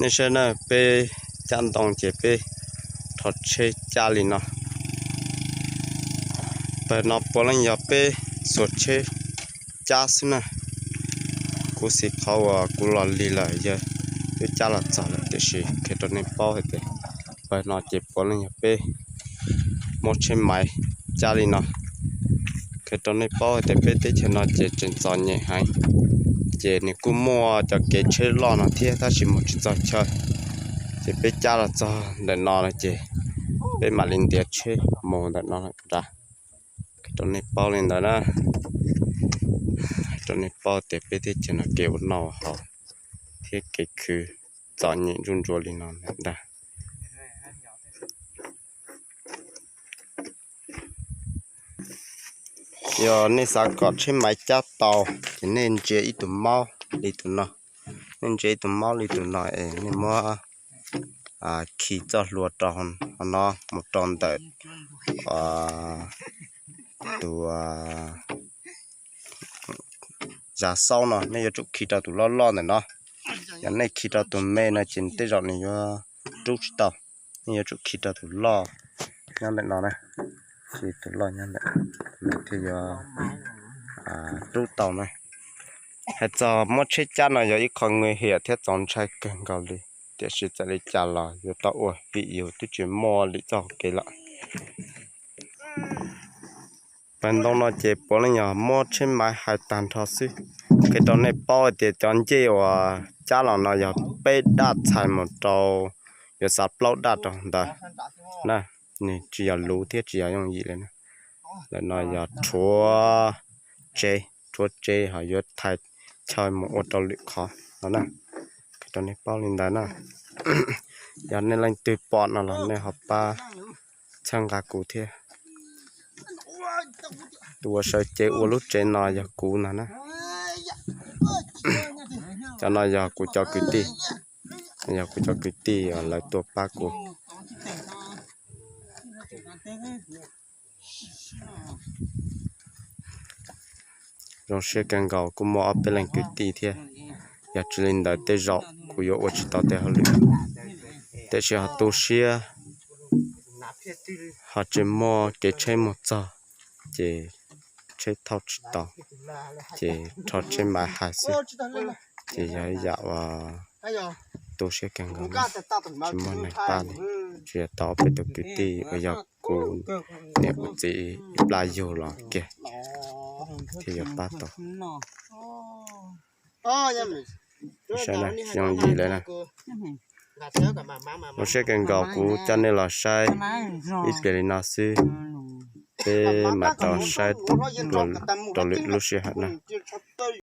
nên sẽ là pe chăn đồng chế pe thọt chế cha lì nó pe nó bỏ lên nhà pe sốt chế cha xí nè cú xí khâu à cú lò lì lại giờ cái cha là chả là cái gì cái đó nên bao hết đấy pe nó chế bỏ lên nhà pe một chế máy cha lì nó cái đó nên bao hết đấy pe thế cho nó chế trên giò nhẹ hay chế này cú mua cho cái chế lò nó thiệt ta chỉ một chút giò chơi chế pe cha là cho để nó là chế pe mà linh tiệt chế mua để nó là ra cái đó nên bao lên đó đó cho nên bao để pe thế cho nó kéo nó họ thiết cái cứ giò nhẹ run run lên nó ra giờ nên sao có trên máy chát tàu thì nên chế ít tụi mau đi tụi nó nên chế tụi mau đi tụi nó nên mua khi cho lúa tròn nó một tròn tới tụi giá sau nó nên giờ chụp khi ta tụi lo này nó giờ này khi ta tụi mẹ nó chính tới rồi này cho chụp tàu nên giờ chụp khi ta tụi lo nhăn lại nó này thì tụi lo nhăn lại thì giờ chụp tàu này hay cho mất chết chăn này giờ ít con người hiểu thế chọn trái cần cầu đi để sử dụng để trả lại giờ tao ủa bị yếu tôi chuyển mò để cho cái lại bên đó nó chế bỏ lên nhà mò trên máy hai tàn thọ xí cái đó này bao để chọn chế và trả lại nó giờ bê đắt xài một trâu giờ sắp lâu đắt rồi đây nè nè chỉ là lú thiết chỉ là用gì lên là nó giờ chúa chế họ giờ thay chơi một ô tô lựu khó đó nè cái đó này bao lên đó nè giờ nên lên từ bọn nó là nên học ba sang cả cụ thiệt đùa sợi chế u lúc chế nó giờ cụ nè nè cho nó giờ cụ cho cứ ti giờ cụ cho cứ ti lại tua ba cụ rồi sẽ càng gạo cũng mua bên lên cứ ti thiệt giờ chỉ lên đợi tới rau cụ yếu ở chỉ tao tới hơn nữa tới khi họ tu sửa họ chỉ mua cái chơi một giờ chỉ chơi thao chỉ tao chỉ thao chơi mà hạt xí chỉ giải dạo tu sửa càng gạo chỉ mua này ba này chỉ tao phải tu cái ti bây giờ cụ nếu chỉ lại vô là kìa thì giờ ba tao sai này dùng gì lại nè một số càng gạo của cho nên là sai ít cái nào xí để mà tao sai đồ luyện lúc xưa hả nè